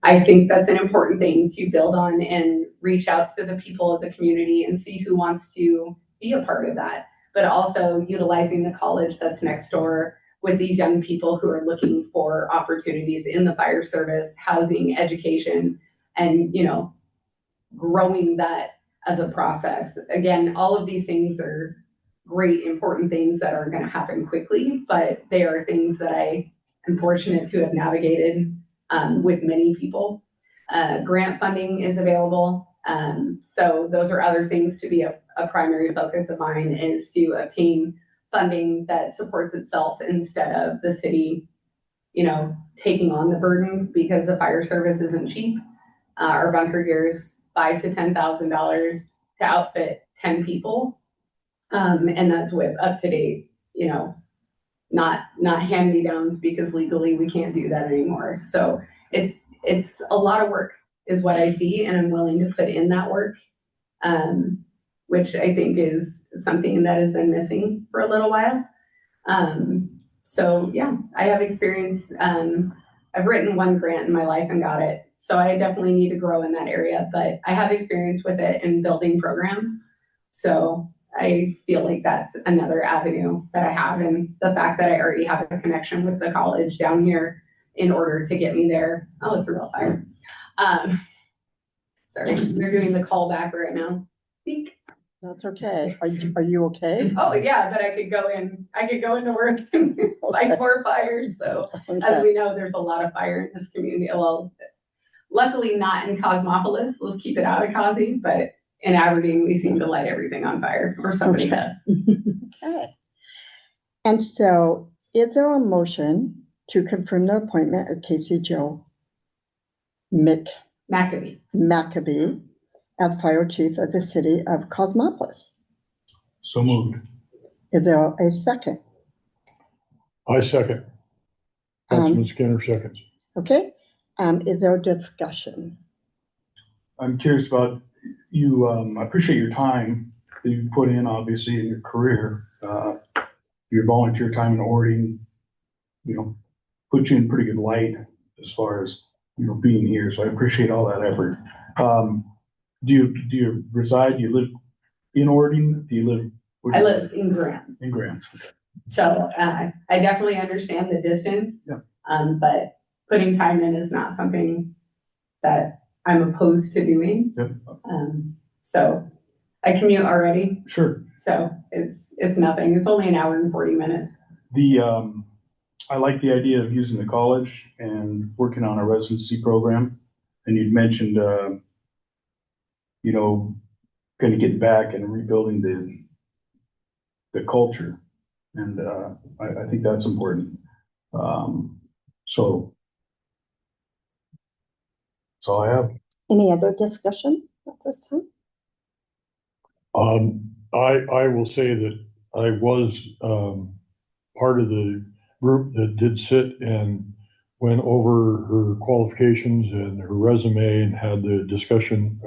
I think that's an important thing to build on and reach out to the people of the community and see who wants to be a part of that. But also utilizing the college that's next door with these young people who are looking for opportunities in the fire service, housing, education, and growing that as a process. Again, all of these things are great, important things that are going to happen quickly, but they are things that I am fortunate to have navigated with many people. Grant funding is available. So those are other things to be a primary focus of mine, is to obtain funding that supports itself instead of the city, taking on the burden, because the fire service isn't cheap. Our bunker gear is $5,000 to $10,000 to outfit 10 people. And that's with up to date, not hand-me-downs, because legally we can't do that anymore. So it's a lot of work is what I see, and I'm willing to put in that work, which I think is something that has been missing for a little while. So yeah, I have experience. I've written one grant in my life and got it. So I definitely need to grow in that area, but I have experience with it in building programs. So I feel like that's another avenue that I have. And the fact that I already have a connection with the college down here in order to get me there. Oh, it's a real fire. Sorry, we're doing the callback right now. Speak. That's okay. Are you okay? Oh yeah, but I could go into work and fight more fires. So as we know, there's a lot of fire in this community. Well, luckily not in Cosmopolis. Let's keep it out of Cosy, but in Aberdeen, we seem to light everything on fire, or somebody does. Okay. And so, is there a motion to confirm the appointment of Casey Jo Maccabee as fire chief of the city of Cosmopolis? So moved. Is there a second? I second. Councilman Skinner seconds. Okay. Is there a discussion? I'm curious about you. I appreciate your time that you put in, obviously, in your career. Your volunteer time in Orting, put you in pretty good light as far as, being here. So I appreciate all that effort. Do you reside? Do you live in Orting? I live in Grant. In Grant. Okay. So I definitely understand the distance. Yeah. But putting time in is not something that I'm opposed to doing. Yep. So I commute already. Sure. So it's nothing. It's only an hour and 40 minutes. I like the idea of using the college and working on a residency program. And you'd mentioned, kind of getting back and rebuilding the culture. And I think that's important. So that's all I have. Any other discussion at this time? I will say that I was part of the group that did sit and went over her qualifications and her resume and had the discussion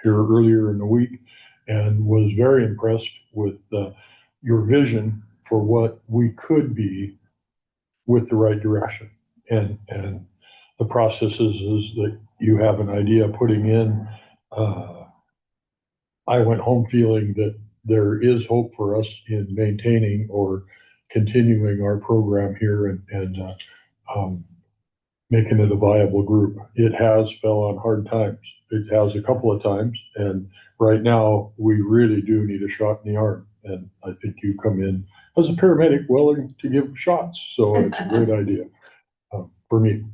here earlier in the week, and was very impressed with your vision for what we could be with the right direction, and the processes is that you have an idea of putting in. I went home feeling that there is hope for us in maintaining or continuing our program here and making it a viable group. It has fell on hard times. It has a couple of times, and right now we really do need a shot in the arm. And I think you come in as a paramedic willing to give shots, so it's a great idea for me.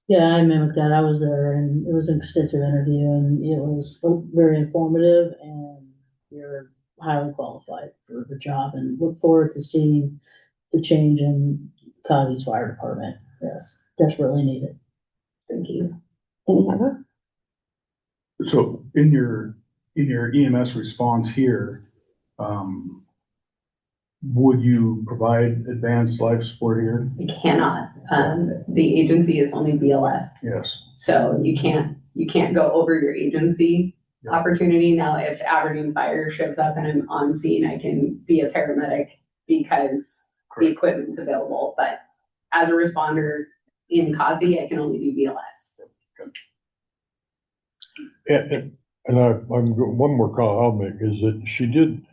Yeah, I mimicked that. I was there, and it was an extensive interview, and it was very informative, and you're highly qualified for the job, and look forward to seeing the change in Cosby's Fire Department. Yes, desperately needed. Thank you. Any other? So in your EMS response here, would you provide advanced life support here? You cannot. The agency is only BLS. Yes. So you can't go over your agency Yeah. opportunity. Now, if Aberdeen Fire shows up and I'm on scene, I can be a paramedic because the equipment's available. But as a responder in Cosby, I can only do BLS. One more call I'll make is that she did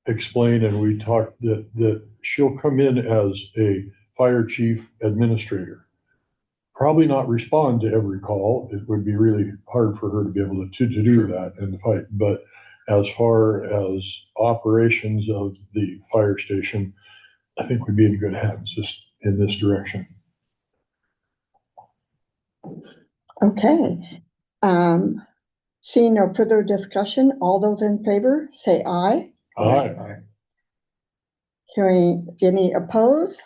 explain, and we talked that she'll come in as a fire chief administrator. Probably not respond to every call. It would be really hard for her to be able to do that in the fight. But as far as operations of the fire station, I think we'd be in good hands just in this direction. Okay. Seeing no further discussion, all those in favor, say aye. Aye. Hearing any opposed?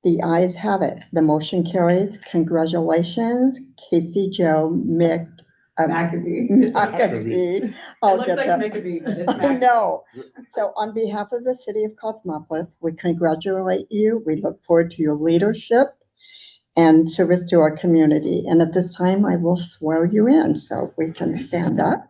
The ayes have it. The motion carries. Congratulations, Casey Jo McAbee. McAbee. It I'll looks get like that. McAbee, but it's Oh, McAbee. no. So on behalf of the city of Cosmopolis, we congratulate you. We look forward to your leadership and service to our community. And at this time, I will swear you in, so we can stand up.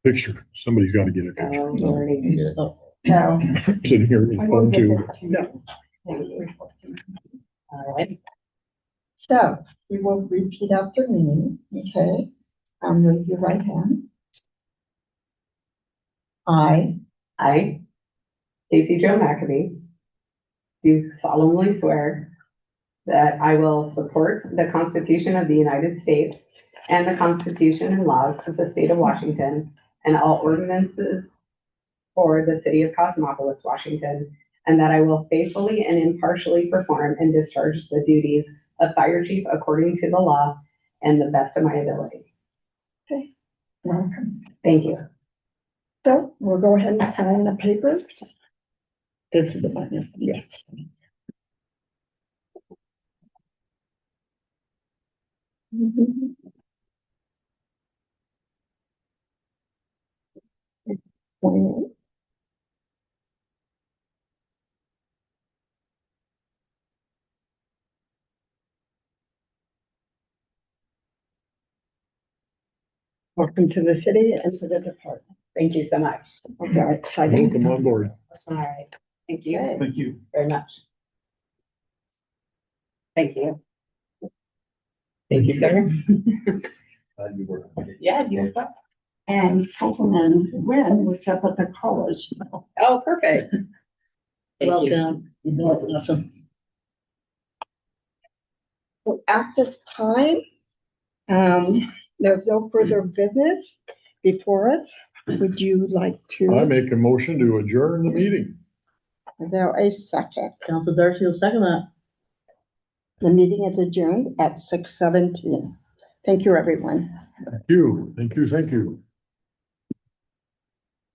Picture. Somebody's got to get a picture. Oh, Lordy. Now, Sitting here I in will phone give too. it to you. Thank you. All right. So you will repeat after me, okay? Raise your right hand. I, Casey Jo McAbee, do solemnly swear that I will support the Constitution of the United States and the Constitution and laws of the state of Washington and all ordinances for the city of Cosmopolis, Washington, and that I will faithfully and impartially perform and discharge the duties of fire chief according to the law and the best of my ability. Welcome. Thank you. So we'll go ahead and sign the papers. This is the button, yes. Welcome to the city and to the department. Thank you so much. Very exciting. Welcome on board. All right. Thank you Okay. Thank you. very much. Thank you. Thank you, sir. Yeah, you as well. And Councilman Wynn was up at the college. Oh, perfect. Thank you. Welcome. You've been awesome. So at this time, there's no further business before us. Would you like I to, make a motion to adjourn the meeting. is there a second? Council Darcy will second that. The meeting is adjourned at 6:17. Thank you, everyone. Thank you. Thank you. Thank you.